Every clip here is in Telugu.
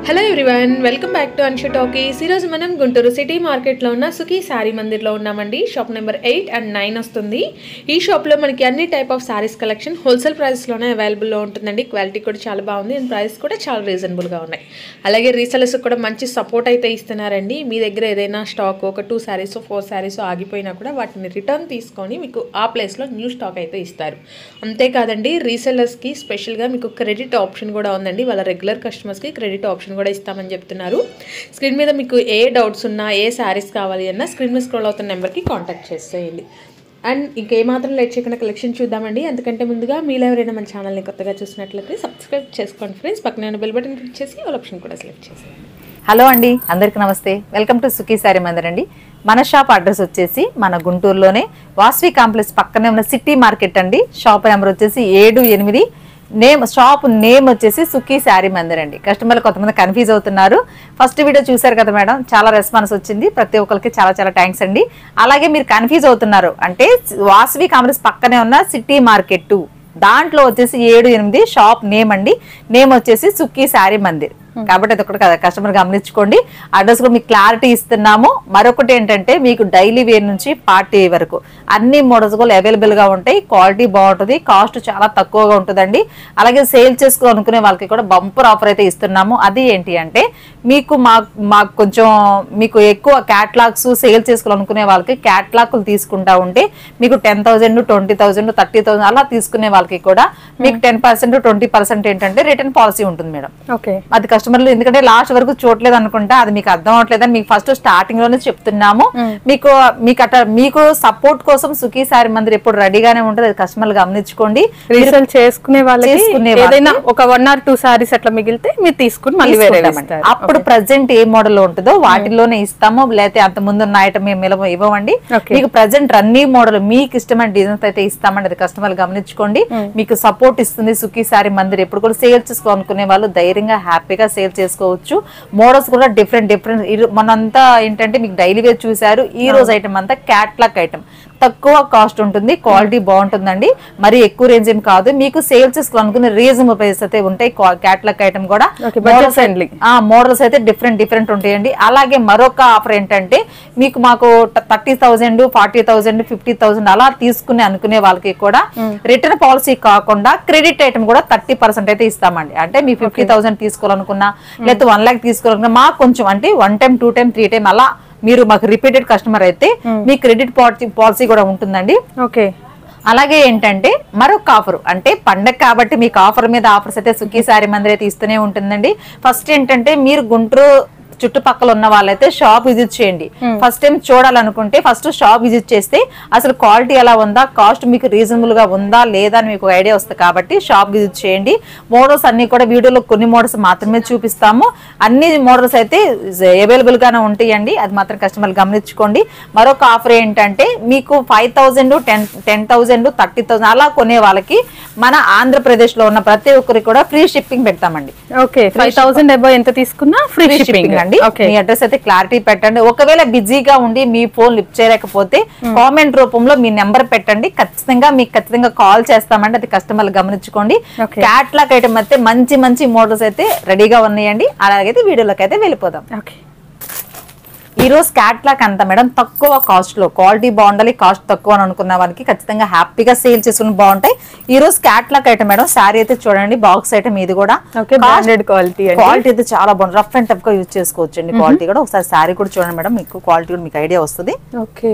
Hello everyone, welcome back to Anshu talkies. ఈరోజు మనం గుంటూరు సిటీ మార్కెట్లో ఉన్న సుఖీ శారీ మందిర్లో ఉన్నామండి. షాప్ నెంబర్ 8 and 9 వస్తుంది. ఈ షాప్లో మనకి అన్ని type of saris collection wholesale ప్రైస్లోనే అవైలబుల్లో ఉంటుందండి. క్వాలిటీ కూడా చాలా బాగుంది అండ్ ప్రైస్ కూడా చాలా రీజనబుల్గా ఉన్నాయి. అలాగే రీసెలర్స్ కూడా మంచి సపోర్ట్ అయితే ఇస్తున్నారండి. మీ దగ్గర ఏదైనా స్టాక్ ఒక 2 శారీస్ 4 శారీస్ ఆగిపోయినా కూడా వాటిని రిటర్న్ తీసుకొని మీకు ఆ ప్లేస్లో న్యూ స్టాక్ అయితే ఇస్తారు. అంతేకాదండి, రీసెలర్స్కి స్పెషల్గా మీకు క్రెడిట్ ఆప్షన్ కూడా ఉందండి. వాళ్ళ రెగ్యులర్ కస్టమర్స్కి క్రెడిట్ ఆప్షన్ కూడా ఇస్తామని చెప్తున్నారు. స్క్రీన్ మీద మీకు ఏ డౌట్స్ ఉన్నా, ఏ శారీస్ కావాలి అన్నా స్క్రీన్ మీద స్క్రోల్ అవుతున్న నెంబర్కి కాంటాక్ట్ చేసేయండి. అండ్ ఇంకేమాత్రం లేట్ చేయకుండా కలెక్షన్ చూద్దామండి. అంతకంటే ముందుగా మీలో ఎవరైనా మన ఛానల్ని కొత్తగా చూసినట్లయితే సబ్స్క్రైబ్ చేసుకోండి ఫ్రెండ్స్. పక్కన బెల్ బటన్ క్లిక్ చేసి ఆల్ ఆప్షన్ కూడా సెలెక్ట్ చేసేయండి. హలో అండి, అందరికీ నమస్తే. వెల్కమ్ టు సుఖీ శారీ మందిర్ అండి. మన షాప్ అడ్రస్ వచ్చేసి మన గుంటూరులోనే వాసవి కాంప్లెక్స్ పక్కనే ఉన్న సిటీ మార్కెట్ అండి. షాప్ నెంబర్ వచ్చేసి 7-8. షాప్ నేమ్ వచ్చేసి సుఖీ శారీ మందిర్ అండి. కస్టమర్లు కొంతమంది కన్ఫ్యూజ్ అవుతున్నారు. ఫస్ట్ వీడియో చూసారు కదా మేడం, చాలా రెస్పాన్స్ వచ్చింది. ప్రతి ఒక్కరికి చాలా చాలా థ్యాంక్స్ అండి. అలాగే మీరు కన్ఫ్యూజ్ అవుతున్నారు అంటే వాసవి కాంప్లెక్స్ పక్కనే ఉన్న సిటీ మార్కెట్ దాంట్లో వచ్చేసి 7-8 షాప్ నేమ్ అండి. నేమ్ వచ్చేసి సుఖీ శారీ మందిర్. కాబట్టి అది ఒకటి కదా, కస్టమర్ గమనించుకోండి. అడ్రస్ కూడా మీకు క్లారిటీ ఇస్తున్నాము. మరొకటి ఏంటంటే మీకు డైలీ వేర్ నుంచి పార్టీ వరకు అన్ని మోడల్స్ కూడా అవైలబుల్ గా ఉంటాయి. క్వాలిటీ బాగుంటుంది, కాస్ట్ చాలా తక్కువగా ఉంటుందండి. అలాగే సేల్ చేసుకోవాలనుకునే వాళ్ళకి కూడా బంపర్ ఆఫర్ అయితే ఇస్తున్నాము. అది ఏంటి అంటే మీకు మాకు కొంచెం మీకు ఎక్కువ క్యాట్లాగ్స్ సేల్ చేసుకోవాలనుకునే వాళ్ళకి క్యాట్లాగ్లు తీసుకుంటా ఉంటే మీకు 10,000, 20,000, 30,000 అలా తీసుకునే వాళ్ళకి కూడా మీకు 10%, 20% ఏంటంటే రిటర్న్ పాలసీ ఉంటుంది మేడం. ఓకే, అది కస్టమర్లు ఎందుకంటే లాస్ట్ వరకు చూడలేదు అనుకుంటా, అది మీకు అర్థం అవట్లేదని మీకు ఫస్ట్ స్టార్టింగ్ లోనే చెప్తున్నాము. మీకు సపోర్ట్ కోసం సుఖీ శారీ మందిర్ ఎప్పుడు రెడీగానే ఉంటుంది. అది కస్టమర్లు గమనించుకోండి. రీసేల్ చేసుకునే వాళ్ళకి ఏదైనా ఒక 1 or 2 సారీస్ అట్లా మిగిలితే మీరు తీసుకుని మళ్ళీ వేరే అప్పుడు ప్రజెంట్ ఏ మోడల్ ఉంటుందో వాటిలోనే ఇస్తాము. లేకపోతే అంత ముందు ఉన్న ఐటమ్ మేము ఇవ్వమండి. మీకు ప్రజెంట్ రన్నింగ్ మోడల్ మీకు ఇష్టమైన డిజైన్స్ అయితే ఇస్తామండి. అది కస్టమర్లు గమనించుకోండి. మీకు సపోర్ట్ ఇస్తుంది సుఖీ శారీ మందిర్. ఎప్పుడు కూడా సేల్ చేసుకోవాలనుకునే వాళ్ళు ధైర్యంగా హ్యాపీగా సేల్ చేసుకోవచ్చు. మోడల్స్ కూడా డిఫరెంట్ మనంతా ఏంటంటే మీకు డైలీ వేర్ చూసారు. ఈ రోజు ఐటమ్ అంతా క్యాట్లాగ్ ఐటమ్, తక్కువ కాస్ట్ ఉంటుంది, క్వాలిటీ బాగుంటుందండి. మరి ఎక్కువ రేంజ్ ఏం కాదు. మీకు సేల్ చేసుకోవాలనుకునే రీజనబుల్ ప్రైస్ అయితే ఉంటాయి. క్యాట్లాగ్ ఐటమ్ కూడా మోడల్స్ అయితే డిఫరెంట్ ఉంటాయండి. అలాగే మరొక ఆఫర్ ఏంటంటే మాకు 30,000, 40,000, 50,000 అలా తీసుకుని అనుకునే వాళ్ళకి కూడా రిటర్న్ పాలసీ కాకుండా క్రెడిట్ ఐటమ్ కూడా 30% అయితే ఇస్తామండి. అంటే మీ 50,000 తీసుకోవాలనుకున్నా లేకపోతే 1 lakh తీసుకోవాలనుకున్నా మాకు కొంచెం అంటే 1 time, 2 time, 3 time అలా మీరు మాకు రిపీటెడ్ కస్టమర్ అయితే మీ క్రెడిట్ పాలసీ కూడా ఉంటుందండి. ఓకే, అలాగే ఏంటంటే మరొక ఆఫర్ అంటే పండగ కాబట్టి మీకు ఆఫర్ మీద ఆఫర్స్ అయితే సుఖీ శారీ మందిర్ అయితే ఇస్తూనే ఉంటుందండి. ఫస్ట్ ఏంటంటే మీరు గుంటూరు చుట్టుపక్కల ఉన్న వాళ్ళైతే షాప్ విజిట్ చేయండి. ఫస్ట్ టైం చూడాలనుకుంటే ఫస్ట్ షాప్ విజిట్ చేస్తే అసలు క్వాలిటీ ఎలా ఉందా, కాస్ట్ మీకు రీజనబుల్ గా ఉందా లేదా అని మీకు ఐడియా వస్తుంది. కాబట్టి షాప్ విజిట్ చేయండి. మోడల్స్ అన్ని కూడా వీడియోలో కొన్ని మోడల్స్ మాత్రమే చూపిస్తాము. అన్ని మోడల్స్ అయితే అవైలబుల్ గానే ఉంటాయండి. అది మాత్రం కస్టమర్లు గమనించుకోండి. మరొక ఆఫర్ ఏంటంటే మీకు 5,000, 10,000, 30,000 అలా కొనే వాళ్ళకి మన ఆంధ్రప్రదేశ్ లో ఉన్న ప్రతి ఒక్కరికి కూడా ఫ్రీ షిప్పింగ్ పెడతామండి. ఓకే, 5,000 అబౌవ్ ఎంత తీసుకున్నా ఫ్రీ షిప్పింగ్ అండి. మీ అడ్రస్ అయితే క్లారిటీ పెట్టండి. ఒకవేళ బిజీగా ఉండి మీ ఫోన్ లిఫ్ట్ చేయలేకపోతే కామెంట్ రూపంలో మీ నెంబర్ పెట్టండి. ఖచ్చితంగా కాల్ చేస్తామండి. అది కస్టమర్లు గమనించుకోండి. క్యాట్లాగ్ ఐటమ్ అయితే మంచి మోడల్స్ అయితే రెడీగా ఉన్నాయండి. అలాగైతే వీడియోలోకి అయితే వెళ్ళిపోదాం. ఈ రోజు క్యాట్లాగ్ అంతా మేడం తక్కువ కాస్ట్ లో, క్వాలిటీ బాగుండాలి, కాస్ట్ తక్కువ అని అనుకున్న వారికి ఖచ్చితంగా హ్యాపీగా సేల్ చేసుకుని బాగుంటాయి. ఈ రోజు క్యాట్లాగ్ ఐటమ్ మేడం శారీ అయితే చూడండి, బాక్స్ ఐటమ్ ఇది కూడా క్వాలిటీ అయితే చాలా బాగుంది. రఫ్ అండ్ టఫ్ గా యూజ్ చేసుకోవచ్చు అండి. క్వాలిటీ కూడా ఒకసారి శారీ కూడా చూడండి మేడం, మీకు క్వాలిటీ కూడా మీకు ఐడియా వస్తుంది. ఓకే,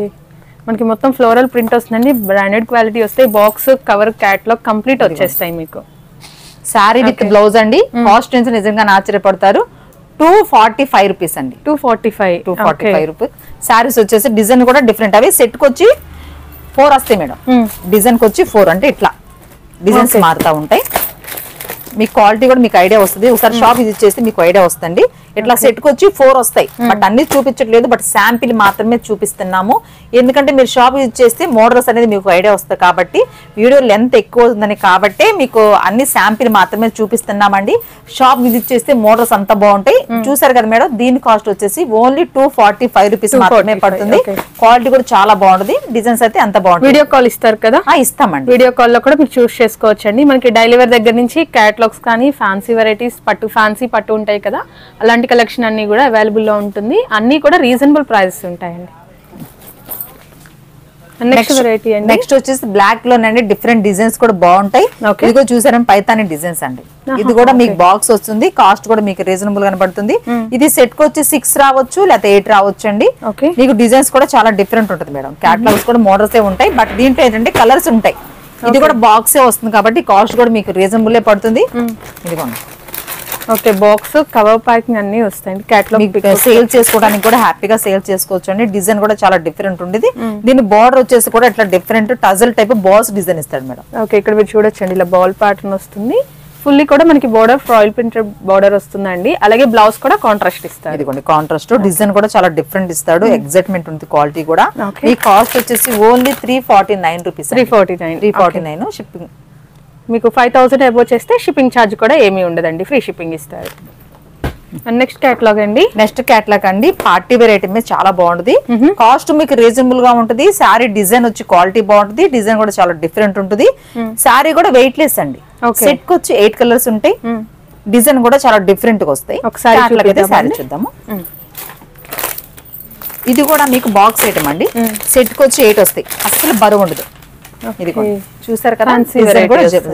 మనకి మొత్తం ఫ్లోరల్ ప్రింట్ వస్తుందండి. బ్రాండెడ్ క్వాలిటీ వస్తాయి. బాక్స్ కవర్ క్యాట్లాగ్ కంప్లీట్ వచ్చేస్తాయి. మీకు శారీ విత్ బ్లౌజ్ అండి. కాస్ట్ నిజంగా ఆశ్చర్యపడతారు. 245 రూపీస్ అండి. 245 రూపీస్. శారీస్ వచ్చేసి డిజైన్ కూడా డిఫరెంట్. అవి సెట్ కి వచ్చి 4 వస్తాయి మేడం. డిజైన్ కి వచ్చి 4 అంటే ఇట్లా డిజైన్స్ మారుతా ఉంటాయి. మీ క్వాలిటీ కూడా మీకు ఐడియా వస్తుంది. ఒకసారి షాప్ విజిట్ చేస్తే మీకు ఐడియా వస్తుంది. ఇట్లా సెట్ కి వచ్చి 4 వస్తాయి. బట్ అన్ని చూపించట్లేదు, బట్ శాంపిల్ మాత్రమే చూపిస్తున్నాము. ఎందుకంటే మీరు షాప్ విజిట్ చేస్తే మోడల్స్ అనేది మీకు ఐడియా వస్తుంది. కాబట్టి వీడియో లెంత్ ఎక్కువ అవుతుందని కాబట్టి మీకు అన్ని శాంపిల్ మాత్రమే చూపిస్తున్నామండి. షాప్ విజిట్ చేస్తే మోడల్స్ అంతా బాగుంటాయి. చూసారు కదా మేడం, దీని కాస్ట్ వచ్చేసి ఓన్లీ 245 రూపీస్ మాత్రమే పడుతుంది. క్వాలిటీ కూడా చాలా బాగుంటుంది. డిజైన్స్ అయితే అంత బాగుంటుంది. వీడియో కాల్ ఇస్తారు కదా? ఇస్తామండి. వీడియో కాల్ లో కూడా మీరు చూస్ చేసుకోవచ్చు అండి. మనకి డైలీ వేర్ దగ్గర నుంచి క్యాట్లాగ్ క్యాటలాగ్స్ కానీ ఫ్యాన్సీ వెరైటీస్ ఫ్యాన్సీ పట్టు ఉంటాయి కదా, అలాంటి కలెక్షన్ అన్ని కూడా అవైలబుల్లో ఉంటుంది. అన్నీ కూడా రీజనబుల్ ప్రైసెస్ ఉంటాయండి. నెక్స్ట్ వెరైటీ అండి, నెక్స్ట్ వచ్చేసి బ్లాక్ లోనండి డిఫరెంట్ డిజైన్స్ కూడా బాగుంటాయి. ఇదిగో చూసారని పైతాని డిజైన్స్ అండి. ఇది కూడా మీకు బాక్స్ వస్తుంది, కాస్ట్ కూడా మీకు రీజనబుల్ గా పడుతుంది. ఇది సెట్ కి వచ్చి 6 రావచ్చు లేకపోతే 8 రావచ్చు అండి. మీకు డిజైన్స్ కూడా చాలా డిఫరెంట్ ఉంటుంది మేడం. క్యాటలాగ్స్ కూడా మోడల్స్ ఉంటాయి, బట్ దీంట్లో ఏంటంటే కలర్స్ ఉంటాయి. ఇది కూడా బాక్సే వస్తుంది కాబట్టి కాస్ట్ కూడా మీకు రీజనబుల్ పడుతుంది. ఇదిగోండి ఓకే, బాక్స్ కవర్ ప్యాకింగ్ అన్ని వస్తాయండి. క్యాటలాగ్ సేల్ చేసుకోవడానికి కూడా హ్యాపీగా సేల్ చేసుకోవచ్చు అండి. డిజైన్ కూడా చాలా డిఫరెంట్ ఉండేది. దీని బార్డర్ వచ్చేసి కూడా ఇట్లా డిఫరెంట్ టజల్ టైప్ బాల్స్ డిజైన్ ఇస్తాడు మేడం. ఓకే, ఇక్కడ మీరు చూడొచ్చండి, ఇలా బాల్ ప్యాటర్న్ వస్తుంది. ఫుల్లీ కూడా మనకి బార్డర్ ఫాయిల్ ప్రింటెడ్ బార్డర్ వస్తుందండి. అలాగే బ్లౌజ్ కూడా కాంట్రాస్ట్ ఇస్తాడు. ఇదిగోండి కాంట్రాస్ట్ డిజైన్ కూడా చాలా డిఫరెంట్ ఇస్తాడు. ఎగ్జైట్మెంట్ ఉంది క్వాలిటీ కూడా. ఈ కాస్ట్ వచ్చేసి ఓన్లీ 349 రూపీస్. 349 షిప్పింగ్. మీకు 5000 అబోవ్ చేస్తే షిప్పింగ్ ఛార్జ్ కూడా ఏమీ ఉండదండి, ఫ్రీ షిప్పింగ్ ఇస్తారు. నెక్స్ట్ కేటలాగ్ అండి, నెక్స్ట్ కేటలాగ్ అండి పార్టీ వేర్ ఐటమ్ చాలా బాగుంటుంది. కాస్ట్ మీకు రీజనబుల్ గా ఉంటుంది. శారీ డిజైన్ వచ్చి క్వాలిటీ బాగుంటుంది. డిజైన్ కూడా చాలా డిఫరెంట్ ఉంటుంది. శారీ కూడా వెయిట్ లెస్ అండి. సెట్ కి వచ్చి 8 కలర్స్ ఉంటాయి. డిజైన్ కూడా చాలా డిఫరెంట్ గా వస్తాయి. ఒకసారి శారీ చూద్దాము. ఇది కూడా మీకు బాక్స్ ఐటమ్ అండి. సెట్ కి వచ్చి 8 వస్తాయి. అసలు బరువు ఉండదు. ఇది చూసారు కదా,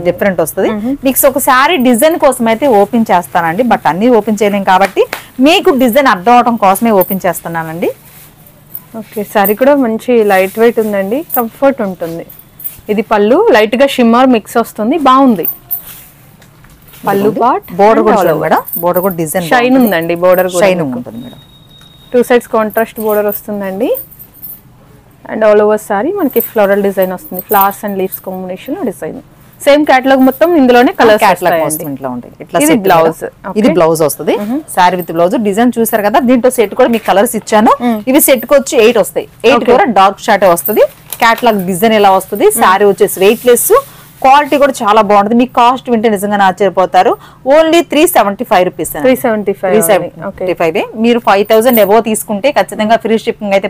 డిఫరెంట్ వస్తుంది. మీకు ఒక శారీ డిజైన్ కోసం అయితే ఓపెన్ చేస్తానండి, బట్ అన్ని ఓపెన్ చేయలేం కాబట్టి మీకు డిజైన్ అర్థం అవడం కోసమే ఓపెన్ చేస్తున్నానండి. ఓకే, శారీ కూడా మంచి లైట్ వెయిట్ ఉందండి, కంఫర్ట్ ఉంటుంది. ఇది పళ్ళు లైట్ గా షిమ్మర్ మిక్స్ వస్తుంది, బాగుంది. పళ్ళు పార్ట్ బోర్డర్ కూడా మేడం, బోర్డర్ కూడా డిజైన్ షైన్ ఉందండి. బోర్డర్ షైన్ ఉంటుంది మేడం. 2 సైడ్స్ కాంట్రాస్ట్ బోర్డర్ వస్తుందండి. అండ్ ఆల్ ఓవర్ సారీ మనకి ఫ్లోరల్ డిజైన్ వస్తుంది. Flowers and leaves combination design. Same catalogue మొత్తం ఇందులోనే కలర్ ఇది బ్లౌజ్. ఇది బ్లౌజ్ వస్తుంది. Sorry with blouse. డిజైన్ చూసారు కదా, దీంట్లో సెట్ కూడా మీకు కలర్స్ ఇచ్చాను. ఇవి సెట్ కి వచ్చి 8 వస్తాయి. 8 కూడా డార్క్ షార్ట్ వస్తుంది. కేటలాగ్ డిజైన్ ఎలా వస్తుంది. సారీ వచ్చేసి వెయిట్ లెస్, క్వాలిటీ కూడా చాలా బాగుంటుంది. మీకు కాస్ట్ వింటే నిజంగా ఆశ్చర్యపోతారు. Only 375 rupees. 375. మీరు 5000 ఎబో తీసుకుంటే ఖచ్చితంగా ఫ్రీ షిప్పింగ్ అయితే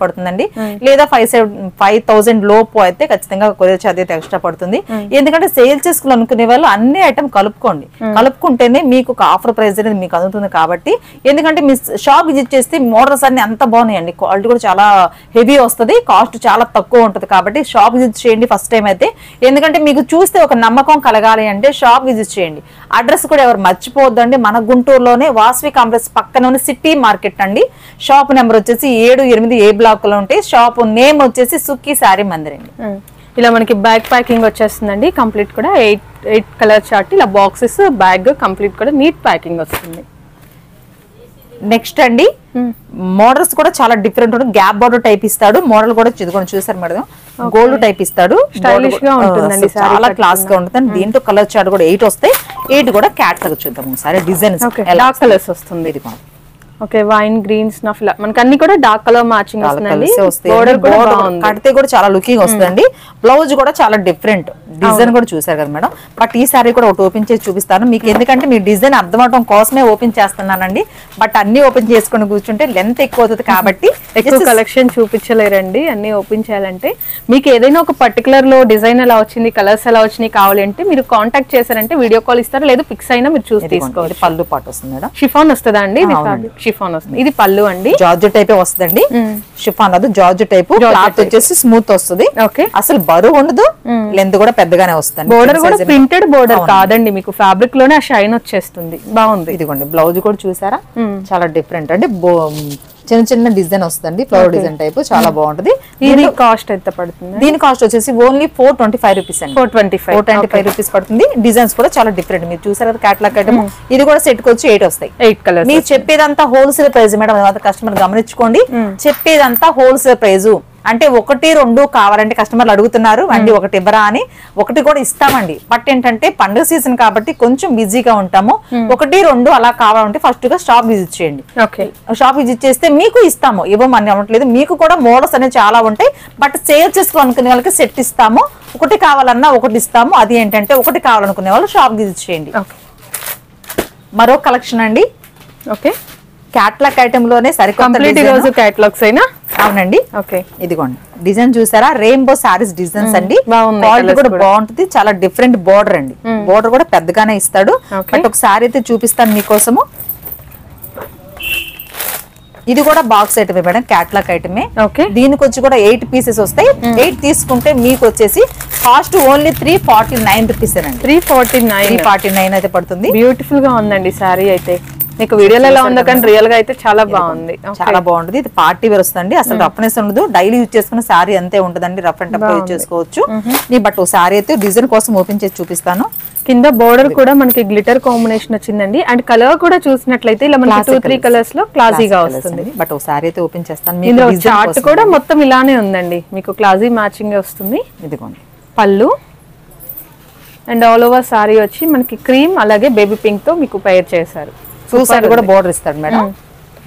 పడుతుందండి. లేదా 5000 లోపు అయితే ఖచ్చితంగా కొరియర్ ఛార్జ్ అయితే ఎక్స్ట్రా పడుతుంది. ఎందుకంటే సేల్ చేసుకోవాలనుకునే వాళ్ళు అన్ని ఐటమ్ కలుపుకుంటేనే మీకు ఒక ఆఫర్ ప్రైస్ అనేది మీకు అందుతుంది. కాబట్టి ఎందుకంటే మీ షాప్ విజిట్ చేస్తే మోడల్స్ అన్ని అంత బాగున్నాయండి. క్వాలిటీ కూడా చాలా హెవీ వస్తుంది. కాస్ట్ చాలా తక్కువ ఉంటుంది. కాబట్టి షాప్ విజిట్ చేయండి ఫస్ట్ టైం అయితే. ఎందుకంటే మీకు చూస్తే ఒక నమ్మకం కలగాలి అంటే షాప్ విజిట్ చేయండి. అడ్రస్ కూడా ఎవరు మర్చిపోవద్దండి. మన గుంటూరులోనే వాసవి కాంప్లెక్స్ పక్కన ఉన్న సిటీ మార్కెట్ అండి. షాప్ నెంబర్ వచ్చేసి 7-8 బ్లాక్ లో ఉంటాయి. షాప్ నేమ్ వచ్చేసి సుఖీ శారీ మందిర్ అండి. ఇలా మనకి బ్యాగ్ ప్యాకింగ్ వచ్చేస్తుందండి. కంప్లీట్ కూడా 8 కలర్ చార్ట్, ఇలా బాక్సెస్, బ్యాగ్ కంప్లీట్ కూడా నీట్ ప్యాకింగ్ వస్తుంది. నెక్స్ట్ అండి మోడల్స్ కూడా చాలా డిఫరెంట్ ఉంటుంది. గ్యాప్ బార్డర్ టైప్ ఇస్తాడు. మోడల్ కూడా చూసారు మేడం, గోల్డ్ టైప్ ఇస్తాడు. స్టైలిష్ గా ఉంటుందండి, చాలా క్లాస్ గా ఉంటుంది. దీంట్లో కలర్ చార్ట్ కూడా 8 వస్తాయి. 8 కూడా క్యాట్లాగ్ చూద్దాం ఒకసారి. డిజైన్ డార్క్ కలర్స్ వస్తుంది. ఇది ఓకే, వైన్ గ్రీన్ స్నఫ్ మనకి అన్ని కూడా డార్క్ కలర్ మ్యాచింగ్ వస్తుందండి. కడితే కూడా చాలా లుకింగ్ వస్తుందండి. బ్లౌజ్ కూడా చాలా డిఫరెంట్ డిజైన్ కూడా చూసారు కదా మేడం. బట్ ఈ సారీ కూడా ఒకటి ఓపెన్ చేసి చూపిస్తాను మీకు. ఎందుకంటే మీ డిజైన్ అర్థం అవడం కోసమే ఓపెన్ చేస్తున్నానండి. బట్ అన్ని ఓపెన్ చేసుకుని కూర్చుంటే లెంత్ ఎక్కువ అవుతుంది కాబట్టి ఎక్కువ కలెక్షన్ చూపించలేరండి. అన్ని ఓపెన్ చేయాలంటే మీకు ఏదైనా ఒక పర్టికులర్ లో డిజైన్ ఎలా వచ్చింది, కలర్స్ ఎలా వచ్చినాయి కావాలంటే మీరు కాంటాక్ట్ చేశారంటే వీడియో కాల్ ఇస్తారు, లేదా పిక్స్ అయినా మీరు చూసి తీసుకోవాలి. పళ్ళు పాటు వస్తుంది మేడం. షిఫాన్ వస్తుందా అండి? షిఫాన్ వస్తుంది. ఇది పళ్ళు అండి. జార్జెట్ టైప్ వస్తుందండి. షిఫాన్ అది జార్జెట్ టైప్. క్లాత్ వచ్చేసి స్మూత్ వస్తుంది. అసలు బరువు ఉండదు, లెంత్ కూడా పెద్దగానే వస్తుంది. బోర్డర్ కూడా ప్రింటెడ్ బోర్డర్ కాదండి, మీకు ఫ్యాబ్రిక్ లోనే ఆ షైన్ వచ్చేస్తుంది. బాగుంది. ఇదిగోండి బ్లౌజ్ కూడా చూసారా, చాలా డిఫరెంట్ అంటే చిన్న డిజైన్ వస్తుంది. ఫ్లవర్ డిజైన్ టైప్ చాలా బాగుంటుంది. ఇది కాస్ట్ ఎంత పడుతుంది? దీని కాస్ట్ వచ్చేసి ఓన్లీ 425 రూపీస్ అండి. 425 రూపీస్ పడుతుంది. డిజైన్స్ కూడా చాలా డిఫరెంట్. మీరు చూసారు కదా క్యాటలాగ్ ఐటమ్. ఇది కూడా సెట్ కి వచ్చి 8 వస్తాయి. 8 కలర్స్. మీరు చెప్పేదంతా హోల్సేల్ ప్రైస్ మేడం, కస్టమర్ గమనించుకోండి. చెప్పేదంతా హోల్సేల్ ప్రైస్. అంటే 1-2 కావాలంటే కస్టమర్లు అడుగుతున్నారు అండి, ఒకటి ఇవ్వరా అని. ఒకటి కూడా ఇస్తామండి. బట్ ఏంటంటే పండుగ సీజన్ కాబట్టి కొంచెం బిజీగా ఉంటాము. 1-2 అలా కావాలంటే ఫస్ట్ గా షాప్ విజిట్ చేయండి. షాప్ విజిట్ చేస్తే మీకు ఇస్తాము, ఇవ్వమని అవ్వట్లేదు. మీకు కూడా మోడల్స్ అనేవి చాలా ఉంటాయి. బట్ సేల్ చేసుకోవాలనుకునే వాళ్ళకి సెట్ ఇస్తాము. ఒకటి కావాలన్నా ఒకటి ఇస్తాము. అది ఏంటంటే ఒకటి కావాలనుకునే వాళ్ళు షాప్ విజిట్ చేయండి. మరో కలెక్షన్ అండి. ఓకే, క్యాటలాగ్ ఐటమ్ లోనే సరికొత్త క్యాటలాగ్స్ అయినా. అవునండి. ఓకే, ఇదిగోండి డిజైన్ చూసారా, రెయిన్బో సారీస్ డిజైన్స్ అండి. క్వాలిటీ కూడా బాగుంటుంది, చాలా డిఫరెంట్ బోర్డర్ అండి. బోర్డర్ కూడా పెద్దగానే ఇస్తాడు. బట్ ఒక సారీ అయితే చూపిస్తాను మీకోసము. ఇది కూడా బాక్స్ ఐటమే మేడం, క్యాట్లాగ్ ఐటమే. దీనికి వచ్చి కూడా 8 పీసెస్ వస్తాయి. 8 తీసుకుంటే మీకు వచ్చేసి కాస్ట్ ఓన్లీ 349 రూపీస్ అండి. 349 అయితే పడుతుంది. బ్యూటిఫుల్ గా ఉందండి సారీ అయితే. మీకు వీడియోలో ఎలా ఉందో కానీ రియల్ గా అయితే చాలా బాగుంది, చాలా బాగుంటుంది. ఇది పార్టీ వేర్ వస్తుంది, అసలు రఫ్నెస్ ఉండదు. డైలీ యూజ్ చేసుకున్న సారీ అంతే ఉంటదండి, రఫ్ అండ్ టఫ్ యూజ్ చేసుకోవచ్చు. బట్ సారీ అయితే డిజైన్ కోసం ఓపెన్ చేసి చూపిస్తాను. కింద బోర్డర్ కూడా మనకి గ్లిటర్ కాంబినేషన్ వచ్చిందండి. అండ్ కలర్ కూడా చూసినట్లయితే ఇలా మనకి 2-3 కలర్స్ లో క్లాసీగా వస్తుంది. బట్ ఒకసారి అయితే ఓపెన్ చేస్తాను. ఇందులో చార్ట్ కూడా మొత్తం ఇలానే ఉందండి, మీకు క్లాసీ మ్యాచింగ్ వస్తుంది. ఇదిగోండి పళ్ళు అండ్ ఆల్ ఓవర్ సారీ వచ్చి మనకి క్రీమ్ అలాగే బేబీ పింక్ తో మీకు పేర్ చేశారు. సైడ్ కూడా బోర్డర్ ఇస్తాడు మేడం.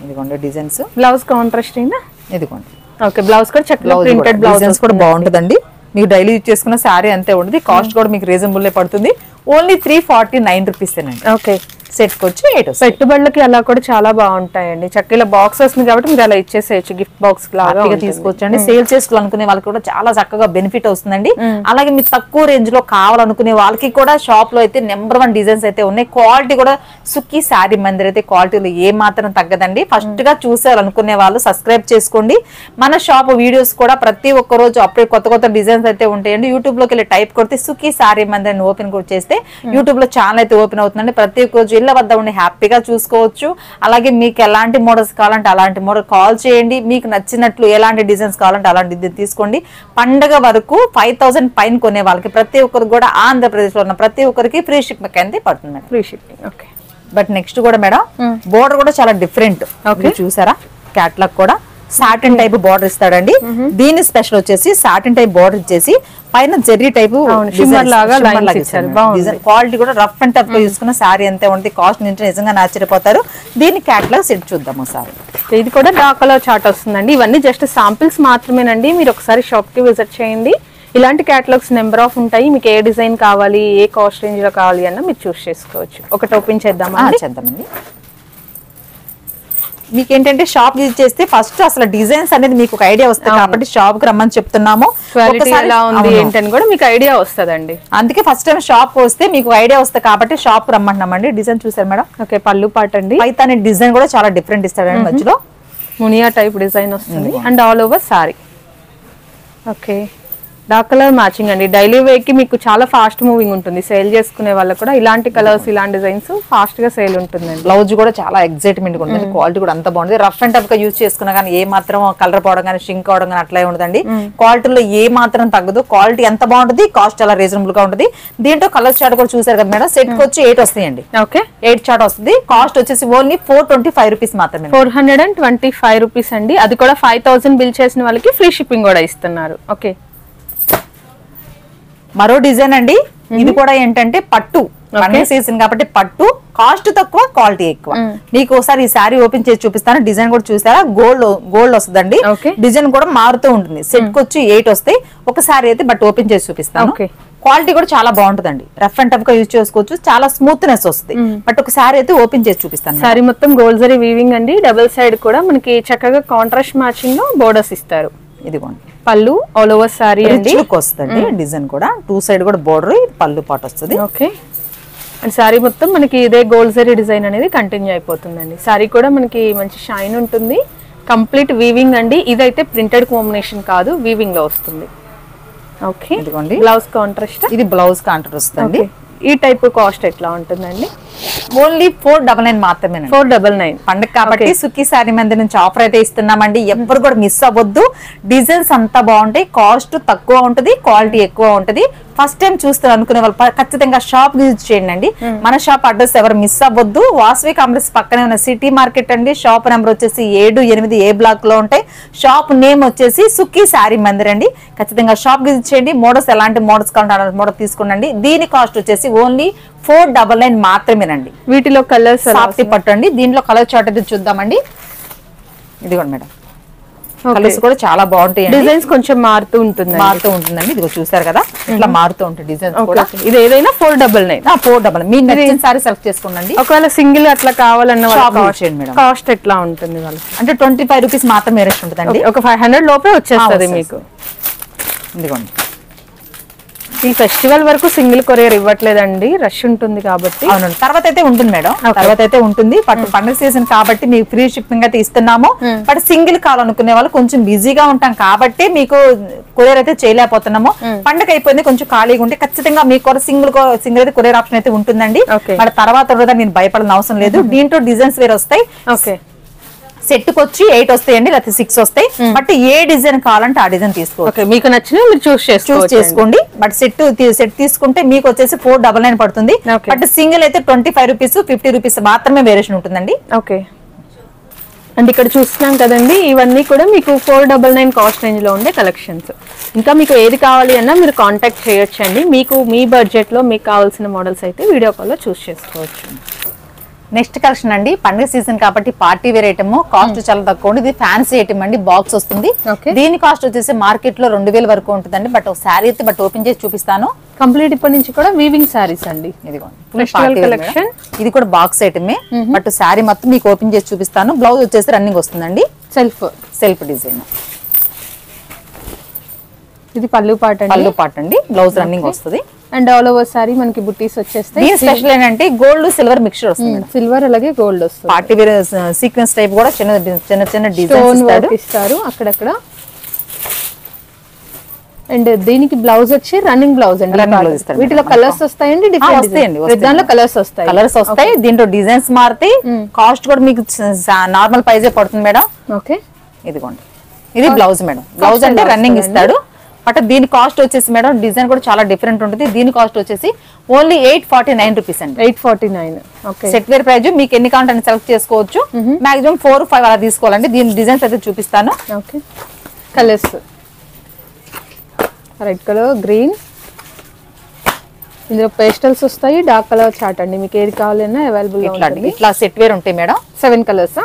ఇదిగోండి డిజైన్స్. బ్లౌజ్ కాంట్రాస్ట్ అయిందా? ఇదిగోండి. ఓకే, బ్లౌజ్ కూడా చక్కగా ప్రింటెడ్ బ్లౌజెస్ కూడా బాగుంటుందండి. మీకు డైలీ యూజ్ చేసుకున్న సారీ అంతే ఉంటుంది. కాస్ట్ కూడా మీకు రీజనబుల్ పడుతుంది. ఓన్లీ 349 రూపీస్ అండి. ఓకే, సెట్ కి వచ్చి 8 పెట్టుబడులకి అలా కూడా చాలా బాగుంటాయండి. చక్కగా బాక్స్ వస్తుంది కాబట్టి మీరు అలా ఇచ్చేసేయచ్చు, గిఫ్ట్ బాక్స్ లాగా తీసుకోవచ్చండి. సేల్ చేసుకోవాలనుకునే వాళ్ళకి కూడా చాలా చక్కగా బెనిఫిట్ వస్తుందండి. అలాగే మీరు తక్కువ రేంజ్ లో కావాలనుకునే వాళ్ళకి కూడా షాప్ లో అయితే నెంబర్ 1 డిజైన్స్ అయితే ఉన్నాయి. క్వాలిటీ కూడా సుఖీ శారీ మందిర్ అయితే క్వాలిటీలో ఏ మాత్రం తగ్గదండి. ఫస్ట్ గా చూసారనుకునే వాళ్ళు సబ్స్క్రైబ్ చేసుకోండి. మన షాప్ వీడియోస్ కూడా ప్రతి ఒక్క రోజు అప్పుడే కొత్త కొత్త డిజైన్స్ అయితే ఉంటాయండి. యూట్యూబ్ లోకి వెళ్ళి టైప్ కొడితే సుఖీ శారీ మందిర్ అని ఓపెన్ కూడా చేస్తే యూట్యూబ్ లో ఛానల్ అయితే ఓపెన్ అవుతుందండి. ప్రతి ఒక్క రోజు ఇళ్ళ వద్ద ఉండి హ్యాపీగా చూసుకోవచ్చు. అలాగే మీకు ఎలాంటి మోడల్స్ కావాలంటే అలాంటి మోడల్ కాల్ చేయండి. మీకు నచ్చినట్లు ఎలాంటి డిజైన్స్ కావాలంటే అలాంటి తీసుకోండి. పండగ వరకు 5000 పైన కొనే వాళ్ళకి ప్రతి ఒక్కరికి కూడా ఆంధ్రప్రదేశ్ లో ఉన్న ప్రతి ఒక్కరికి ఫ్రీ షిప్పింగ్ అయితే పడుతుంది. Free shipping. Okay, but next కూడా మేడం బోర్డర్ కూడా చాలా డిఫరెంట్. చూసారా, క్యాట్లాగ్ కూడా సాటిన్ టైప్ బోర్డర్ ఇస్తాడండి. దీని స్పెషల్ వచ్చేసి సాటిన్ టైప్ బోర్డర్ ఇచ్చేసి పైన జెర్రీ టైప్ క్వాలిటీ కూడా రఫ్ అండ్ టఫ్ తీసుకున్న సారీ అంతే ఉంటుంది. కాస్ట్ నుంచి నిజంగా ఆశ్చర్యపోతారు. దీని క్యాట్లాగ్ సెట్ చూద్దాం ఒకసారి. ఇది కూడా డార్క్ కలర్ చార్ట్ వస్తుందండి. ఇవన్నీ జస్ట్ శాంపిల్స్ మాత్రమేనండి. మీరు ఒకసారి షాప్ కి విజిట్ చేయండి. ఇలాంటి క్యాటలాగ్స్ నెంబర్ ఆఫ్ ఉంటాయి. మీకు ఏ డిజైన్ కావాలి, ఏ కాస్ట్ రేంజ్ లో కావాలి అన్న మీరు చూస్ చేసుకోవచ్చు. ఒకటి ఓపెన్ చేద్దామండి. మీకు ఏంటంటే షాప్ విజిట్ చేస్తే ఫస్ట్ అసలు డిజైన్స్ అనేది మీకు ఒక ఐడియా వస్తుంది కాబట్టి షాప్ కి రమ్మని చెప్తున్నాము. ఏంటని కూడా మీకు ఐడియా వస్తుందండి. అందుకే ఫస్ట్ టైం షాప్ కి వస్తే మీకు ఐడియా వస్తుంది కాబట్టి షాప్ రమ్మంటున్నామండి. డిజైన్ చూసారు మేడం. ఓకే, పళ్ళు పాట అండి. పైతాని డిజైన్ కూడా చాలా డిఫరెంట్ ఇస్తాడండి. మధ్యలో మునియా టైప్ డిజైన్ వస్తుంది and all over sorry. Okay, dark colour matching అండి. డైలీ వేర్ కి మీకు చాలా ఫాస్ట్ మూవింగ్ ఉంటుంది. సేల్ చేసుకునే వాళ్ళకి కూడా ఇలాంటి కలర్స్ ఇలాంటి డిజైన్స్ ఫాస్ట్ గా సేల్ ఉంటుంది. బ్లౌజ్ కూడా చాలా ఎక్సైట్మెంట్ ఉంటుంది. క్వాలిటీ కూడా అంత బాగుంది. రఫ్ అండ్ టఫ్ గా యూజ్ చేసుకున్నా కానీ ఏ మాత్రం కలర్ పోవడం కానీ షింక్ అవడం కానీ అట్లా ఉండదండి. క్వాలిటీలో ఏ మాత్రం తగ్గదు. క్వాలిటీ ఎంత బాగుంటుంది, కాస్ట్ చాలా రీజనబుల్ గా ఉంటుంది. దీంట్లో కలర్ చార్ట్ కూడా చూసారు కదా మేడం. సెట్ కి వచ్చి 8 వస్తాయండి. ఓకే, 8 చార్ట్ వస్తుంది. కాస్ట్ వచ్చేసి ఓన్లీ 425 రూపీస్ మాత్రమే. 425 రూపీస్ అండి. అది కూడా 5000 బిల్ చేసిన వాళ్ళకి ఫ్రీ షిప్పింగ్ కూడా ఇస్తున్నారు. ఓకే, మరో డిజైన్ అండి. ఇది కూడా ఏంటంటే పట్టు పండుగ సీజన్ కాబట్టి పట్టు, కాస్ట్ తక్కువ, క్వాలిటీ ఎక్కువ. మీకు ఒకసారి ఈ సారీ ఓపెన్ చేసి చూపిస్తాను. డిజైన్ కూడా చూసారా, గోల్డ్ వస్తుందండి. డిజైన్ కూడా మారుతూ ఉంటుంది. సెట్ కి వచ్చి 8 వస్తాయి. ఒక సారీ అయితే బట్ ఓపెన్ చేసి చూపిస్తాను. క్వాలిటీ కూడా చాలా బాగుంటుందండి. రఫ్ అండ్ టఫ్ గా యూజ్ చేసుకోవచ్చు. చాలా స్మూత్నెస్ వస్తుంది. బట్ ఒక సారీ అయితే ఓపెన్ చేసి చూపిస్తాను. సారీ మొత్తం గోల్డ్ జరీ వీవింగ్ అండి. డబుల్ సైడ్ కూడా మనకి చక్కగా కాంట్రాస్ట్ మ్యాచింగ్ లో బోర్డర్స్ ఇస్తారు. ఇదిగోండి పళ్ళు, ఆల్ ఓవర్ సారీ అండి. వస్తుంది డిజైన్ కూడా 2 సైడ్ కూడా బోర్డర్, పళ్ళు పాటు వస్తుంది. ఓకే, అండ్ సారీ మొత్తం మనకి ఇదే గోల్డ్ జరీ డిజైన్ అనేది కంటిన్యూ అయిపోతుందండి. సారీ కూడా మనకి మంచి షైన్ ఉంటుంది. కంప్లీట్ వీవింగ్ అండి. ఇదైతే ప్రింటెడ్ కాంబినేషన్ కాదు, వీవింగ్ లో వస్తుంది. ఓకే, ఇదిగోండి బ్లౌజ్ కాంట్రాస్ట్. ఇది బ్లౌజ్ కాంట్రాస్ట్ వస్తుంది. ఈ టైప్ కాస్ట్ ఎట్లా ఉంటుందండి? ఓన్లీ 499 మాత్రమే. 499 పండుగ కాబట్టి సుఖీ శారీ మందిర్ నుంచి ఆఫర్ అయితే ఇస్తున్నామండి. ఎవ్వరు కూడా మిస్ అవ్వద్దు. డిజైన్స్ అంతా బాగుంటాయి. కాస్ట్ తక్కువ ఉంటది, క్వాలిటీ ఎక్కువ ఉంటది. ఫస్ట్ టైం చూస్తారు అనుకునే వాళ్ళు ఖచ్చితంగా షాప్ విజిట్ చేయండి అండి. మన షాప్ అడ్రస్ ఎవరు మిస్ అవ్వద్దు. వాసవి కాంప్లెక్స్ పక్కనే ఉన్న సిటీ మార్కెట్ అండి. షాప్ నెంబర్ వచ్చేసి 7-8 బ్లాక్ లో ఉంటాయి. షాప్ నేమ్ వచ్చేసి సుఖీ శారీ మందిర్ అండి. ఖచ్చితంగా షాప్ విజిట్ చేయండి. మోడల్స్ ఎలాంటి మోడల్స్ కావాలంటే అలాంటి మోడల్ తీసుకోండి. దీని కాస్ట్ వచ్చేసి ఓన్లీ 499 మాత్రమేనండి. వీటిలో కలర్స్ సాఫ్ట్ పట్టు అండి. దీంట్లో కలర్ చార్ట్ అయితే చూద్దామండి. ఇదిగోండి మేడం. కలర్స్ కూడా చాలా బాగుంటాయి, డిజైన్స్ కొంచెం మారుతూ ఉంటుందండి. ఇదిగో చూసారు కదా ఇట్లా మారుతూ ఉంటాయి డిజైన్స్ కూడా. ఇది ఏదైనా 499. 499 మీకు నచ్చిన సారీ సెలెక్ట్ చేసుకోండి. ఒకవేళ సింగిల్ అట్లా కావాలన్న కాస్ట్ ఎట్లా ఉంటుంది వాళ్ళకి? అంటే 25 రూపీస్ మాత్రమే రెస్ట్ ఉంటుందండి. ఒక 500 లోపే వచ్చేస్తుంది మీకు. ఇదిగోండి ఈ ఫెస్టివల్ వరకు సింగిల్ కొరియర్ ఇవ్వట్లేదండి, రష్ ఉంటుంది కాబట్టి. అవునండి, తర్వాత అయితే ఉంటుంది మేడం, తర్వాత అయితే ఉంటుంది. బట్ పండుగ సీజన్ కాబట్టి మీకు ఫ్రీ షిప్పింగ్ అయితే ఇస్తున్నాము. బట్ సింగిల్ కావాలనుకునే వాళ్ళు కొంచెం బిజీగా ఉంటాం కాబట్టి మీకు కొరియర్ అయితే చేయలేకపోతున్నాము. పండుగ అయిపోయింది కొంచెం ఖాళీగా ఉంటే ఖచ్చితంగా మీకు సింగిల్ అయితే కొరియర్ ఆప్షన్ అయితే ఉంటుందండి. మరి తర్వాత నేను భయపడాల్సిన అవసరం లేదు. దీంట్లో డిజైన్స్ వేరే వస్తాయి. సెట్ కి వచ్చి 8 వస్తాయండి, లేకపోతే 6 వస్తాయి. బట్ ఏ డిజైన్ కావాలంటే ఆ డిజైన్ తీసుకోవచ్చు, మీకు నచ్చిన మీరు చూస్ చేసుకోండి. బట్ సెట్ తీసుకుంటే మీకు వచ్చేసి 499 పడుతుంది. బట్ సింగిల్ అయితే 25 రూపీస్ 50 రూపీస్ మాత్రమే వేరియేషన్ ఉంటుందండి. ఓకే, అంటే ఇక్కడ చూస్తున్నాం కదండి, ఇవన్నీ కూడా మీకు 499 కాస్ట్ రేంజ్ లో ఉండే కలెక్షన్స్. ఇంకా మీకు ఏది కావాలి అన్నా మీరు కాంటాక్ట్ చేయొచ్చండి. మీకు మీ బడ్జెట్ లో మీకు కావాల్సిన మోడల్స్ అయితే వీడియో కాల్ లో చూస్ చేసుకోవచ్చు. నెక్స్ట్ కలెక్షన్ అండి, పండుగ సీజన్ కాబట్టి పార్టీ వేర్ ఐటమ్, కాస్ట్ చాలా తక్కువ ఉంది. ఇది ఫ్యాన్సీ ఐటమ్ అండి, బాక్స్ వస్తుంది. దీని కాస్ట్ వచ్చేసి మార్కెట్ లో 2000 వరకు ఉంటుందండి. బట్ ఒక శారీ అయితే ఓపెన్ చేసి చూపిస్తాను. కంప్లీట్ ఇప్పటి నుంచి కూడా వీవింగ్ సారీస్ అండి. కలెక్షన్ ఇది కూడా బాక్స్ ఐటమే. బట్ శారీ మొత్తం మీకు ఓపెన్ చేసి చూపిస్తాను. బ్లౌజ్ వచ్చేసి రన్నింగ్ వస్తుందండి, సెల్ఫ్ డిజైన్. ఇది పళ్ళు పాట అండి, బ్లౌజ్ రన్నింగ్ వస్తుంది. అండ్ ఆల్ ఓవర్ సారీ మనకి బుట్టీస్ వచ్చేస్తాయి. స్పెషల్ ఏంటంటే గోల్డ్ సిల్వర్ మిక్చర్ వస్తుంది, సిల్వర్ అలాగే గోల్డ్ వస్తుంది. పార్టీ వేర్ సీక్వెన్స్ టైప్ కూడా చిన్న డిజైన్ ఇస్తారు అక్కడక్కడ. అండ్ దీనికి బ్లౌజ్ వచ్చి రన్నింగ్ బ్లౌజ్ అండి. వీటిలో కలర్స్ వస్తాయండి, దాంట్లో కలర్స్ వస్తాయి. దీంట్లో డిజైన్స్ మారుతాయి. కాస్ట్ కూడా మీకు నార్మల్ ప్రైజే పడుతుంది మేడం. ఓకే, ఇదిగోండి ఇది బ్లౌజ్ మేడం. బ్లౌజ్ అంటే రన్నింగ్ ఇస్తాడు. బట్ దీని కాస్ట్ వచ్చేసి మేడం డిజైన్ కూడా చాలా డిఫరెంట్ ఉంటుంది. దీని కాస్ట్ వచ్చేసి ఓన్లీ 849 రూపీస్ అండి. 849. సెట్ వేర్ ప్రైజ్ మీకు ఎన్ని కావాలంటే సెలెక్ట్ చేసుకోవచ్చు. మాక్సిమం 4-5 అలా తీసుకోవాలండి. దీని డిజైన్స్ అయితే చూపిస్తాను. Okay, colours red colour, green, ఇందులో పేస్టల్స్ వస్తాయి, డార్క్ కలర్ చార్ట్ అండి. మీకు ఏది కావాలన్నా అవైలబుల్ ఇట్లా సెట్ వేర్ ఉంటాయి మేడం. 7 కలర్స్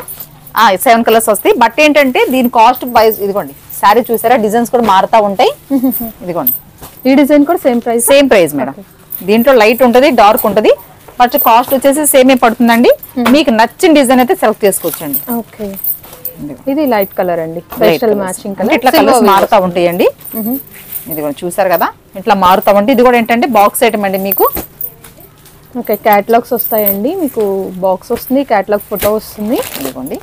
7 కలర్స్ వస్తాయి. బట్ ఏంటంటే దీని కాస్ట్ ప్రైస్ ఇదిగోండి, శారీ చూసారా డిజైన్స్ కూడా మారుతా ఉంటాయి. ఇదిగోండి ఈ డిజైన్ కూడా సేమ్ ప్రైస్ మేడం. దీంట్లో లైట్ ఉంటది, డార్క్ ఉంటది. బట్ కాస్ట్ వచ్చేసి సేమే పడుతుందండి. మీకు నచ్చిన డిజైన్ అయితే సెలెక్ట్ చేసుకోవచ్చండి. ఓకే, ఇది లైట్ కలర్ అండి, పేస్టల్ మ్యాచింగ్ కలర్. ఇట్లా కలర్స్ మారుతా ఉంటాయండి. ఇది కూడా చూసారు కదా ఇట్లా మారుతా ఉంటాయి. ఇది కూడా ఏంటంటే బాక్స్ ఐటమ్ అండి మీకు. ఓకే, క్యాటలాగ్స్ వస్తాయండి. మీకు బాక్స్ వస్తుంది, క్యాటలాగ్ ఫోటో వస్తుంది. ఇదిగోండి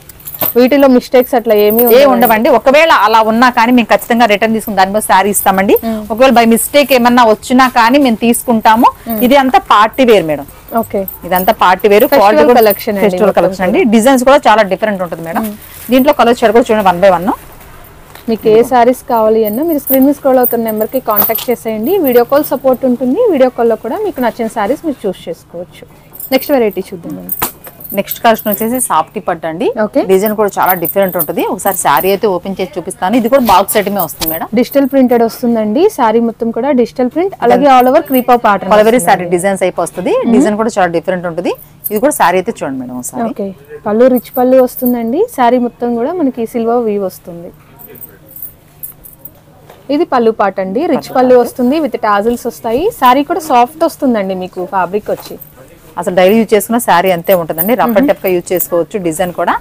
వీటిలో మిస్టేక్స్ అట్లా ఏమీ ఉండవండి. ఒకవేళ అలా ఉన్నా కానీ మేము ఖచ్చితంగా రిటర్న్ తీసుకుని దాని మీద శారీ ఇస్తామండి. ఒకవేళ బై మిస్టేక్ ఏమన్నా వచ్చినా కానీ మేము తీసుకుంటాము. ఇది అంతా పార్టీ వేర్ మేడం. ఓకే, ఇదంతా పార్టీ వేర్ కలెక్షన్ అండి. డిజైన్స్ కూడా చాలా డిఫరెంట్ ఉంటుంది మేడం. దీంట్లో కలర్స్ కూడా చూడండి 1 by 1. మీకు ఏ సారీస్ కావాలి అన్నా మీరు స్క్రీన్ మీద స్క్రోల్ అవుతున్న నెంబర్కి కాంటాక్ట్ చేసేయండి. వీడియో కాల్ సపోర్ట్ ఉంటుంది. వీడియో కాల్లో కూడా మీకు నచ్చిన సారీస్ మీరు చూస్ చేసుకోవచ్చు. నెక్స్ట్ వెరైటీ చూద్దాం. నెక్స్ట్ కలెక్షన్ వచ్చేసి సాఫ్టీ పట్టు అండి. డిజైన్ కూడా చాలా డిఫరెంట్ ఉంటుంది. ఒకసారి శారీ అయితే ఓపెన్ చేసి చూపిస్తాను. ఇది కూడా బాక్స్ ఐటమే వస్తుంది మేడం. డిజిటల్ ప్రింటెడ్ వస్తుందండి. శారీ మొత్తం కూడా డిజిటల్ ప్రింట్, అలాగే ఆల్ ఓవర్ క్రీపర్ ప్యాటర్న్, పలవరీ శారీ డిజైన్స్ అయిపో వస్తుంది. డిజైన్ కూడా చాలా డిఫరెంట్ ఉంటుంది. ఇది కూడా శారీ అయితే చూడండి మేడం ఒకసారి. ఓకే, పళ్ళు రిచ్ పళ్ళు వస్తుందండి. శారీ మొత్తం కూడా మనకి సిల్వర్ వీవ్ వస్తుంది. ఇది పళ్ళు పాట అండి, రిచ్ పళ్ళు వస్తుంది విత్ టాజిల్స్ వస్తాయి. శారీ కూడా సాఫ్ట్ వస్తుందండి మీకు ఫ్యాబ్రిక్ వచ్చి. అసలు డైలీ యూజ్ చేసుకున్న శారీ అంతే ఉంటుందండి. రఫ్ అండ్ టఫ్ గా యూజ్ చేసుకోవచ్చు. డిజైన్ కూడా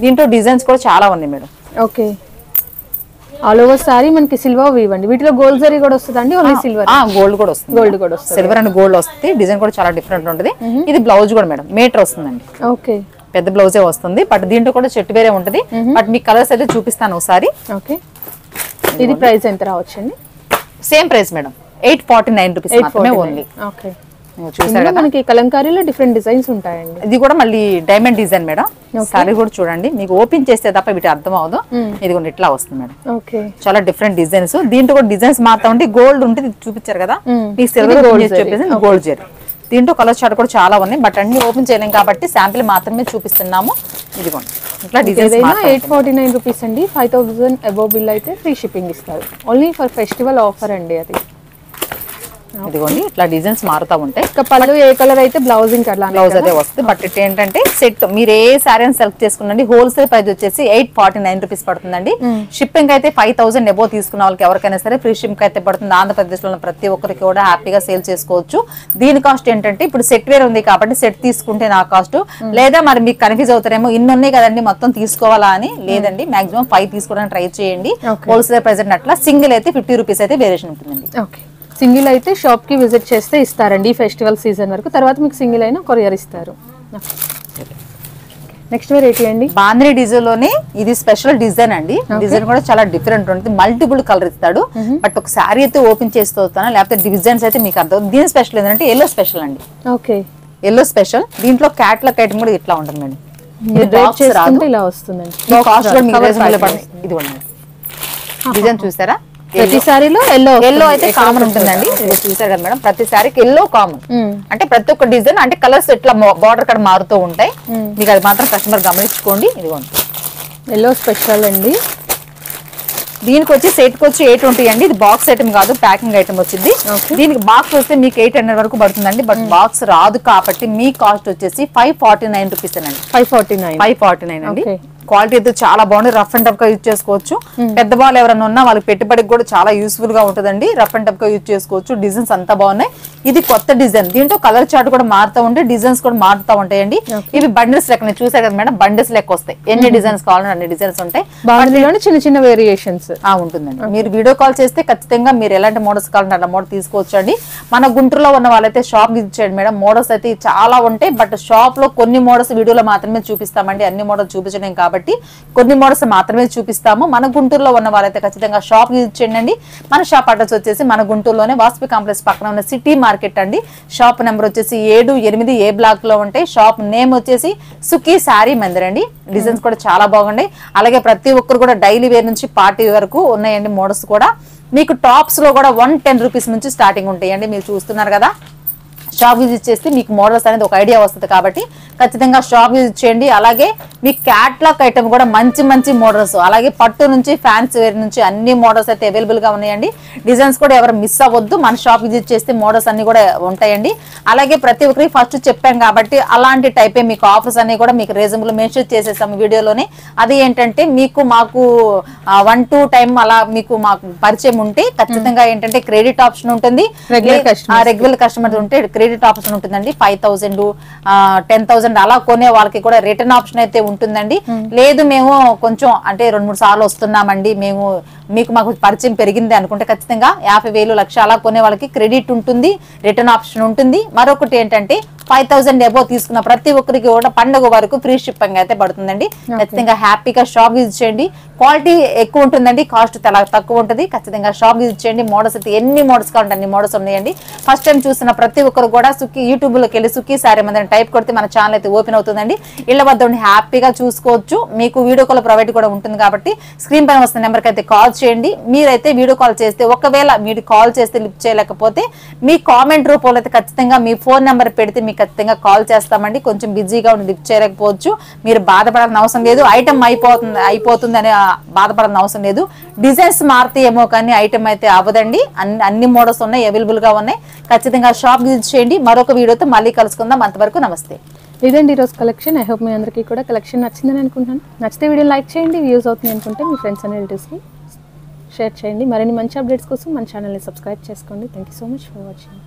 దీంట్లో డిజైన్స్ కూడా చాలా ఉన్నాయి madam. Okay, all over sari మనకి సిల్వర్ వీవ్ అండి. వీటిలో గోల్డ్ జరీ కూడా వస్తుందండి, ఓన్లీ సిల్వర్. గోల్డ్ కూడా వస్తుంది, సిల్వర్ అండ్ గోల్డ్ వస్తుంది. డిజైన్ కూడా చాలా డిఫరెంట్ ఉంటుంది. ఇది బ్లౌజ్ కూడా మేడం మీటర్ వస్తుందండి. ఓకే, పెద్ద బ్లౌజే వస్తుంది. బట్ దీంట్లో కూడా చెట్టు వేరే ఉంటుంది. బట్ మీకు కలర్స్ అయితే చూపిస్తాను ఒకసారి. ఓకే, ఇది ప్రైస్ ఎంత రావచ్చండి? సేమ్ ప్రైస్ మేడం, 849 రూపీస్ మాత్రమే ఓన్లీ. ఓకే, చూసారా మనకి కలంకారీలో డిఫరెంట్ డిజైన్స్ ఉంటాయండి. ఇది కూడా మళ్ళీ డైమండ్ డిజైన్ మేడం. సారీ కూడా చూడండి, మీకు ఓపెన్ చేస్తే తప్ప వీటి అర్థం అవదు. ఇది కూడా ఇట్లా వస్తుంది మేడం. ఓకే, చాలా డిఫరెంట్ డిజైన్స్. దీంట్లో కూడా డిజైన్స్ మారుతా ఉంటే గోల్డ్ ఉంటుంది చూపించారు కదా, మీకు సిల్వర్ గోల్డ్ జరీ. దీంట్లో కలర్ చార్ట్ కూడా చాలా ఉన్నాయి. బట్ అన్ని ఓపెన్ చేయలేం కాబట్టి శాంపిల్ మాత్రమే చూపిస్తున్నాము. ఇదిగోండి ఇట్లా డిజైన్స్ 849 రూపీస్ అండి. 5000 అబోవ్ బిల్ అయితే ఫ్రీ షిప్పింగ్ ఇస్తారు. ఓన్లీ ఫర్ ఫెస్టివల్ ఆఫర్ అండి అది. ఇదిగోండి ఇట్లా డిజైన్స్ మారుతూ ఉంటాయి. ఇంకా పళ్ళు ఏ కలర్ అయితే బ్లౌజ్ ఇంకా అట్లా బ్లౌజ్ అదే వస్తుంది. బట్ ఇట్ ఏంటంటే సెట్ మీరు ఏ శారీ సెలెక్ట్ చేసుకున్నాండి హోల్సేల్ ప్రైస్ వచ్చేసి 849 రూపీస్ పడుతుందండి. షిప్పింగ్ అయితే 5000 ఎబో తీసుకున్న వాళ్ళకి ఎవరికైనా సరే ఫ్రీ షిప్పింగ్ అయితే పడుతుంది. ఆంధ్రప్రదేశ్ లో ప్రతి ఒక్కరికి కూడా హ్యాపీగా సేల్ చేసుకోవచ్చు. దీని కాస్ట్ ఏంటంటే ఇప్పుడు సెట్ వేర్ ఉంది కాబట్టి సెట్ తీసుకుంటే నా కాస్ట్, లేదా మరి మీకు కన్ఫ్యూజ్ అవుతారేమో ఇన్ని ఉన్నాయి కదండి మొత్తం తీసుకోవాలా అని. లేదండి, మాక్సిమం 5 తీసుకోవడానికి ట్రై చేయండి. హోల్సేల్ ప్రైస్ అట్లా సింగిల్ అయితే 50 రూపీస్ అయితే వేరియేషన్ ఉంటుందండి. ఓకే, సింగిల్ అయితే షాప్ కి విజిట్ చేస్తే ఇస్తారండి ఫెస్టివల్ సీజన్ వరకు. తర్వాత మీకు సింగిల్ అయినా కొరియర్ ఇస్తారు. నెక్స్ట్ వెరైటీ అండి బాంద్రీ డిజైన్ లోనే ఇది స్పెషల్ డిజైన్ అండి. డిజైన్ కూడా చాలా డిఫరెంట్ ఉంటుంది. మల్టిపుల్ కలర్ ఇస్తాడు. బట్ ఒక శారీ అయితే ఓపెన్ చేస్తూ వస్తాను, లేకపోతే డిజైన్స్ అయితే మీకు అర్థం. దీని స్పెషల్ ఏంటంటే ఎల్లో స్పెషల్ అండి. Okay, yellow special. దీంట్లో క్యాట్లాగ్ ఐటమ్ కూడా ఇట్లా ఉంటుందండి. ఇలా వస్తుందండి. డిజైన్ చూసారా? ప్రతి సారీలో ఎల్లో అయితే కామన్ ఉంటుందండి. చూసారు కదా మేడం, ప్రతి సారీకి ఎల్లో కామన్. అంటే ప్రతి ఒక్క డిజైన్ అంటే కలర్స్ ఇట్లా బార్డర్ కడ మారుతూ ఉంటాయి. మీకు అది మాత్రం కస్టమర్ గమనించుకోండి. ఇదిగోండి ఎల్లో స్పెషల్ అండి. దీనికి వచ్చి సెట్ కి వచ్చి 820 అండి. ఇది బాక్స్ ఐటమ్ కాదు, ప్యాకింగ్ ఐటమ్ వచ్చింది. దీనికి బాక్స్ వస్తే మీకు 800 వరకు పడుతుందండి. బట్ బాక్స్ రాదు కాబట్టి మీ కాస్ట్ వచ్చేసి 549 రూపీస్ అండి. 549 అండి. క్వాలిటీ అయితే చాలా బాగుంది. రఫ్ అండ్ టఫ్ గా యూజ్ చేసుకోవచ్చు. పెద్ద వాళ్ళు ఎవరైనా ఉన్నా వాళ్ళకి పెట్టుబడికి కూడా చాలా యూస్ఫుల్ గా ఉంటుందండి. రఫ్ అండ్ టఫ్ గా యూజ్ చేసుకోవచ్చు. డిజైన్స్ అంతా బాగున్నాయి. ఇది కొత్త డిజైన్. దీంట్లో కలర్ చార్ట్ కూడా మారుతూ ఉంటాయి, డిజైన్స్ కూడా మారుతూ ఉంటాయండి. ఇవి బండిల్స్ లెక్క చూసారు కదా మేడం, బండిల్స్ లెక్క వస్తాయి. ఎన్ని డిజైన్స్ కావాలంటే అన్ని డిజైన్స్ ఉంటాయి. చిన్న చిన్న వేరియేషన్స్ ఉంటుందండి. మీరు వీడియో కాల్ చేస్తే ఖచ్చితంగా మీరు ఎలాంటి మోడల్స్ కావాలంటే అలా మోడల్ తీసుకోవచ్చు అండి. మన గుంటూరులో ఉన్న వాళ్ళైతే షాప్ విజిట్ చేయండి మేడం. మోడల్స్ అయితే చాలా ఉంటాయి. బట్ షాప్ లో కొన్ని మోడల్స్ వీడియోలో మాత్రమే చూపిస్తామండి. అన్ని మోడల్ చూపించడం కాబట్టి కొన్ని మోడల్స్ మాత్రమే చూపిస్తాము. మన గుంటూరులో ఉన్న వాళ్ళైతే ఖచ్చితంగా షాప్ విజిట్ చేయండి. మన షాప్ అడ్రస్ వచ్చేసి మన గుంటూరులోనే వాస్వి కాంప్లెక్స్ పక్కన ఉన్న సిటీ మార్కెట్ అండి. షాప్ నెంబర్ వచ్చేసి 7-8 ఏ బ్లాక్ లో ఉంటాయి. షాప్ నేమ్ వచ్చేసి సుఖీ శారీ మందిర్ అండి. డిజైన్స్ కూడా చాలా బాగున్నాయి. అలాగే ప్రతి ఒక్కరు కూడా డైలీ వేర్ నుంచి పార్టీ వరకు ఉన్నాయండి మోడల్స్ కూడా. మీకు టాప్స్ లో కూడా 110 రూపీస్ నుంచి స్టార్టింగ్ ఉంటాయండి. మీరు చూస్తున్నారు కదా. షాప్ విజిట్ చేస్తే మీకు మోడల్స్ అనేది ఒక ఐడియా వస్తుంది కాబట్టి ఖచ్చితంగా షాప్ విజిట్ చేయండి. అలాగే మీ క్యాట్లాగ్ ఐటమ్ కూడా మంచి మంచి మోడల్స్, అలాగే పట్టు నుంచి ఫ్యాన్సీ వేర్ నుంచి అన్ని మోడల్స్ అయితే అవైలబుల్ గా ఉన్నాయండి. డిజైన్స్ కూడా ఎవరు మిస్ అవ్వద్దు. మన షాప్ విజిట్ చేస్తే మోడల్స్ అన్ని కూడా ఉంటాయండి. అలాగే ప్రతి ఒక్కరికి ఫస్ట్ చెప్పాం కాబట్టి అలాంటి టైపే మీకు ఆఫర్స్ అన్ని కూడా మీకు రీజనబుల్ మెన్షన్ చేసేసాము వీడియోలోనే. అది ఏంటంటే మీకు మాకు 1-2 టైం అలా మీకు మాకు పరిచయం ఉంటే ఖచ్చితంగా ఏంటంటే క్రెడిట్ ఆప్షన్ ఉంటుంది. రెగ్యులర్ కస్టమర్ ఉంటే క్రెడిట్ ఆప్షన్ ఉంటుందండి. 5000 10,000 అలా కొనే వాళ్ళకి కూడా రిటర్న్ ఆప్షన్ అయితే ఉంటుందండి. లేదు మేము కొంచెం అంటే 2-3 సార్లు వస్తున్నామండి, మేము మీకు మాకు పరిచయం పెరిగింది అనుకుంటే ఖచ్చితంగా 50,000 1,00,000 అలా కొనే వాళ్ళకి క్రెడిట్ ఉంటుంది, రిటర్న్ ఆప్షన్ ఉంటుంది. మరొకటి ఏంటంటే 5,000 ఎబో తీసుకున్న ప్రతి ఒక్కరికి కూడా పండుగ వరకు ఫ్రీ షిప్పింగ్ అయితే పడుతుందండి. ఖచ్చితంగా హ్యాపీగా షాప్ విజిట్ చేయండి. క్వాలిటీ ఎక్కువ ఉంటుందండి, కాస్ట్ తక్కువ ఉంటుంది. ఖచ్చితంగా షాప్ విజిట్ చేయండి. మోడల్స్ అయితే ఎన్ని మోడల్స్ కావాలంటే అన్ని మోడల్స్ ఉన్నాయండి. ఫస్ట్ టైం చూసిన ప్రతి ఒక్కరు కూడా యూట్యూబ్ లోకి వెళ్ళి సుఖీ శారీ మందిర్ టైప్ కొడితే మన ఛానల్ అయితే ఓపెన్ అవుతుందండి. ఇళ్ల వద్ద ఉండి హ్యాపీగా చూసుకోవచ్చు. మీకు వీడియో కాల్ ప్రొవైడ్ కూడా ఉంటుంది కాబట్టి స్క్రీన్ పైన వస్తున్న నెంబర్కి అయితే కాల్ చేయండి. మీరైతే వీడియో కాల్ చేస్తే ఒకవేళ మీరు కాల్ చేస్తే లిఫ్ట్ చేయలేకపోతే మీ కామెంట్ రూపంలో అయితే ఖచ్చితంగా మీ ఫోన్ నెంబర్ పెడితే మీకు ఖచ్చితంగా కాల్ చేస్తామండి. కొంచెం బిజీగా ఉండి లిఫ్ట్ చేయలేకపోవచ్చు, మీరు బాధపడాల్సిన అవసరం లేదు. ఐటమ్ అయిపోతుంది అని బాధపడాల్సిన అవసరం లేదు. డిజైన్స్ మారుతాయేమో కానీ ఐటమ్ అయితే అవ్వదండి. అన్ని మోడల్స్ ఉన్నాయి, అవైలబుల్ గా ఉన్నాయి. ఖచ్చితంగా షాప్ విజిట్ చేయండి. మరొక వీడియోతో మళ్ళీ కలుసుకుందాం. అంతవరకు నమస్తే. ఇదండి ఈరోజు కలెక్షన్. ఐ హోప్ మీ అందరికీ కూడా కలెక్షన్ నచ్చిందని అనుకుంటాను. నచ్చితే వీడియో లైక్ చేయండి, వ్యూస్ అవుతుంది అనుకుంటే మీ ఫ్రెండ్స్ అండ్ రిలేటివ్స్కి షేర్ చేయండి. మరిన్ని మంచి అప్డేట్స్ కోసం మన ఛానల్ని సబ్స్క్రైబ్ చేసుకోండి. Thank you so much for watching.